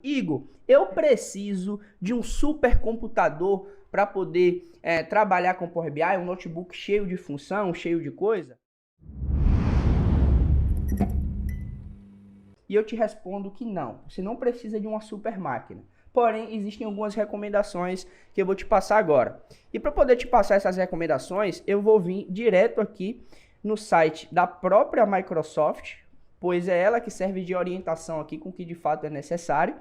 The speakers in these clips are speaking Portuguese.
Igor, eu preciso de um supercomputador para poder trabalhar com Power BI, um notebook cheio de função, cheio de coisa? E eu te respondo que não, você não precisa de uma super máquina. Porém, existem algumas recomendações que eu vou te passar agora. E para poder te passar essas recomendações, eu vou vir direto aqui no site da própria Microsoft, pois é ela que serve de orientação aqui com o que de fato é necessário,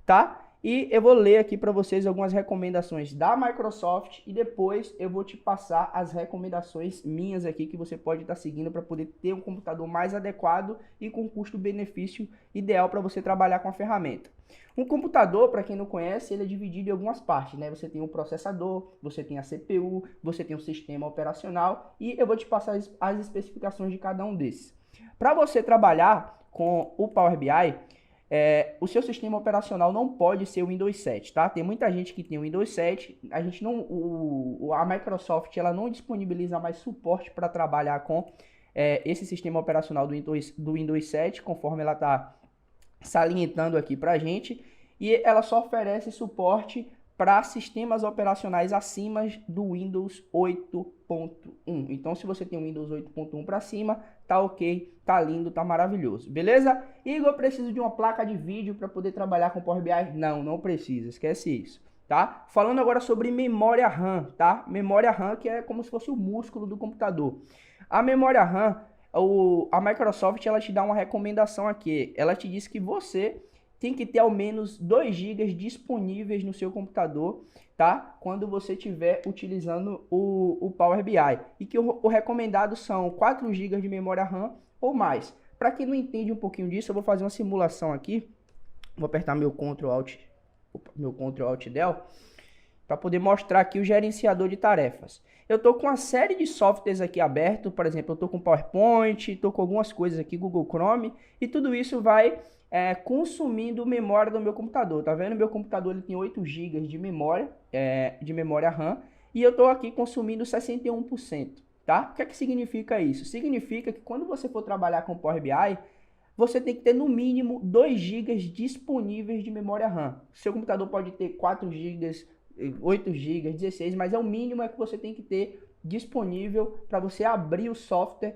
tá? E eu vou ler aqui para vocês algumas recomendações da Microsoft e depois eu vou te passar as recomendações minhas aqui que você pode estar seguindo para poder ter um computador mais adequado e com custo-benefício ideal para você trabalhar com a ferramenta. Um computador, para quem não conhece, ele é dividido em algumas partes, né? Você tem o processador, você tem a CPU, você tem o sistema operacional e eu vou te passar as especificações de cada um desses. Para você trabalhar com o Power BI, o seu sistema operacional não pode ser o Windows 7, tá? Tem muita gente que tem o Windows 7, a Microsoft ela não disponibiliza mais suporte para trabalhar com esse sistema operacional do Windows 7, conforme ela está salientando aqui para a gente, e ela só oferece suporte para sistemas operacionais acima do Windows 8.1. Então, se você tem o Windows 8.1 para cima, tá ok, tá lindo, tá maravilhoso, beleza? Igor, eu preciso de uma placa de vídeo para poder trabalhar com Power BI? Não, não precisa, esquece isso, tá? Falando agora sobre memória RAM, tá? Memória RAM que é como se fosse o músculo do computador. A memória RAM, a Microsoft, ela te dá uma recomendação aqui. Ela te diz que você tem que ter ao menos 2 GB disponíveis no seu computador, tá? Quando você estiver utilizando o Power BI. E que o recomendado são 4 GB de memória RAM ou mais. Para quem não entende um pouquinho disso, eu vou fazer uma simulação aqui. Vou apertar meu Ctrl Alt Del para poder mostrar aqui o gerenciador de tarefas. Eu estou com uma série de softwares aqui aberto, por exemplo, eu estou com PowerPoint, estou com algumas coisas aqui, Google Chrome, e tudo isso vai consumindo memória do meu computador. Tá vendo? Meu computador ele tem 8 GB de memória RAM, e eu estou aqui consumindo 61%. Tá? O que é que significa isso? Significa que quando você for trabalhar com Power BI, você tem que ter no mínimo 2 GB disponíveis de memória RAM. Seu computador pode ter 4 GB, 8 GB, 16, mas o mínimo que você tem que ter disponível para você abrir o software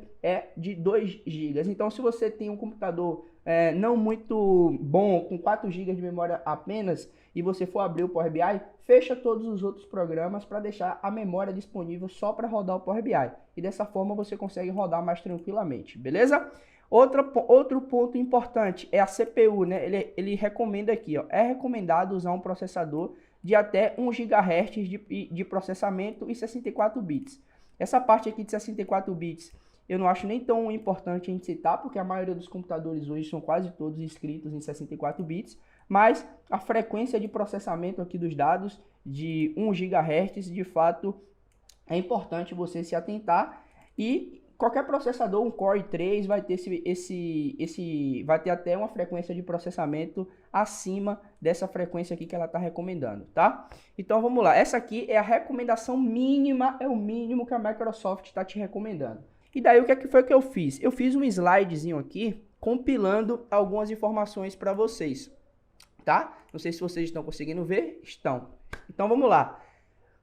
de 2 GB. Então, se você tem um computador não muito bom, com 4 GB de memória apenas, e você for abrir o Power BI, fecha todos os outros programas para deixar a memória disponível só para rodar o Power BI. E dessa forma você consegue rodar mais tranquilamente, beleza? Outro ponto importante é a CPU, né? Ele recomenda aqui, ó, é recomendado usar um processador de até 1 GHz de processamento e 64 bits. Essa parte aqui de 64 bits eu não acho nem tão importante a gente citar, porque a maioria dos computadores hoje são quase todos inscritos em 64 bits, mas a frequência de processamento aqui dos dados de 1 GHz, de fato, é importante você se atentar. E qualquer processador, um Core i3, vai ter vai ter até uma frequência de processamento acima dessa frequência aqui que ela está recomendando, tá? Então vamos lá, essa aqui é a recomendação mínima, é o mínimo que a Microsoft está te recomendando. E daí o que foi que eu fiz? Eu fiz um slidezinho aqui compilando algumas informações para vocês, tá? Não sei se vocês estão conseguindo ver, estão. Então vamos lá.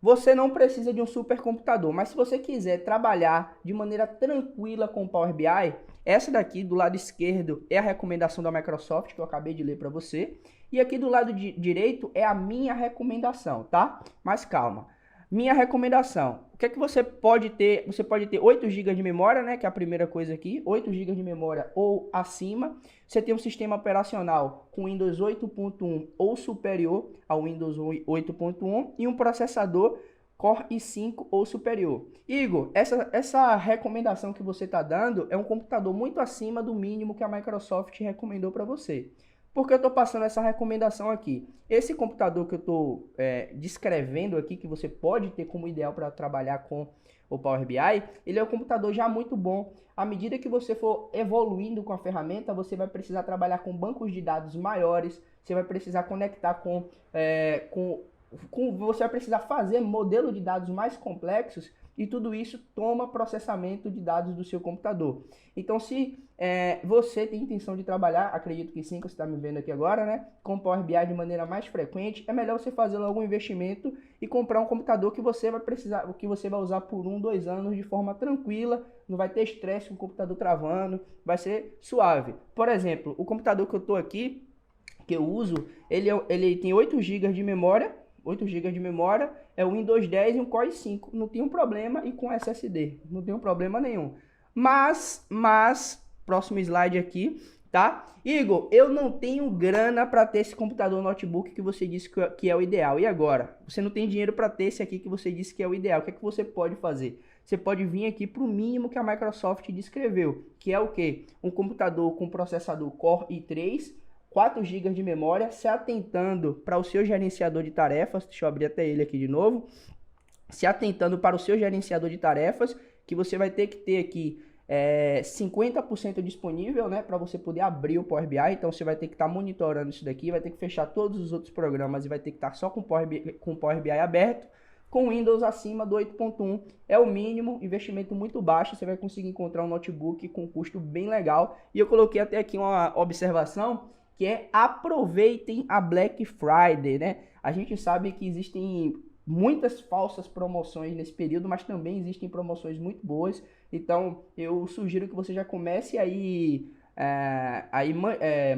Você não precisa de um supercomputador, mas se você quiser trabalhar de maneira tranquila com o Power BI, essa daqui do lado esquerdo é a recomendação da Microsoft, que eu acabei de ler para você, e aqui do lado direito é a minha recomendação, tá? Mas calma. Minha recomendação, o que é que você pode ter? Você pode ter 8 GB de memória, né, que é a primeira coisa aqui, 8 GB de memória ou acima. Você tem um sistema operacional com Windows 8.1 ou superior ao Windows 8.1 e um processador Core i5 ou superior. Igor, essa recomendação que você está dando é um computador muito acima do mínimo que a Microsoft recomendou para você. Por que eu estou passando essa recomendação aqui? Esse computador que eu estou descrevendo aqui, que você pode ter como ideal para trabalhar com o Power BI, ele é um computador já muito bom. À medida que você for evoluindo com a ferramenta, você vai precisar trabalhar com bancos de dados maiores, você vai precisar conectar você vai precisar fazer modelo de dados mais complexos, e tudo isso toma processamento de dados do seu computador. Então, se você tem intenção de trabalhar, acredito que sim, que você está me vendo aqui agora, né, com Power BI de maneira mais frequente, é melhor você fazer logo um investimento e comprar um computador que você vai precisar, que você vai usar por 1, 2 anos de forma tranquila, não vai ter estresse com o computador travando, vai ser suave. Por exemplo, o computador que eu estou aqui, que eu uso, ele tem 8 GB de memória, 8 GB de memória, é o Windows 10 e um Core i5, não tem um problema, e com SSD, não tem um problema nenhum. Mas, próximo slide aqui, tá? Igor, eu não tenho grana para ter esse computador notebook que você disse que é o ideal, e agora? Você não tem dinheiro para ter esse aqui que você disse que é o ideal, o que é que você pode fazer? Você pode vir aqui para o mínimo que a Microsoft descreveu, que é o quê? Um computador com processador Core i3, 4 GB de memória, se atentando para o seu gerenciador de tarefas, deixa eu abrir até ele aqui de novo, se atentando para o seu gerenciador de tarefas, que você vai ter que ter aqui 50% disponível, né, para você poder abrir o Power BI, então você vai ter que estar monitorando isso daqui, vai ter que fechar todos os outros programas e vai ter que estar só com o Power BI aberto, com Windows acima do 8.1, é o mínimo, investimento muito baixo, você vai conseguir encontrar um notebook com custo bem legal, e eu coloquei até aqui uma observação, que é aproveitem a Black Friday, né? A gente sabe que existem muitas falsas promoções nesse período, mas também existem promoções muito boas. Então, eu sugiro que você já comece aí,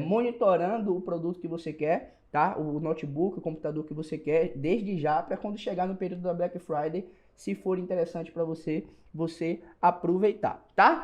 monitorando o produto que você quer, tá? O notebook, o computador que você quer, desde já, para quando chegar no período da Black Friday, se for interessante para você, você aproveitar, tá?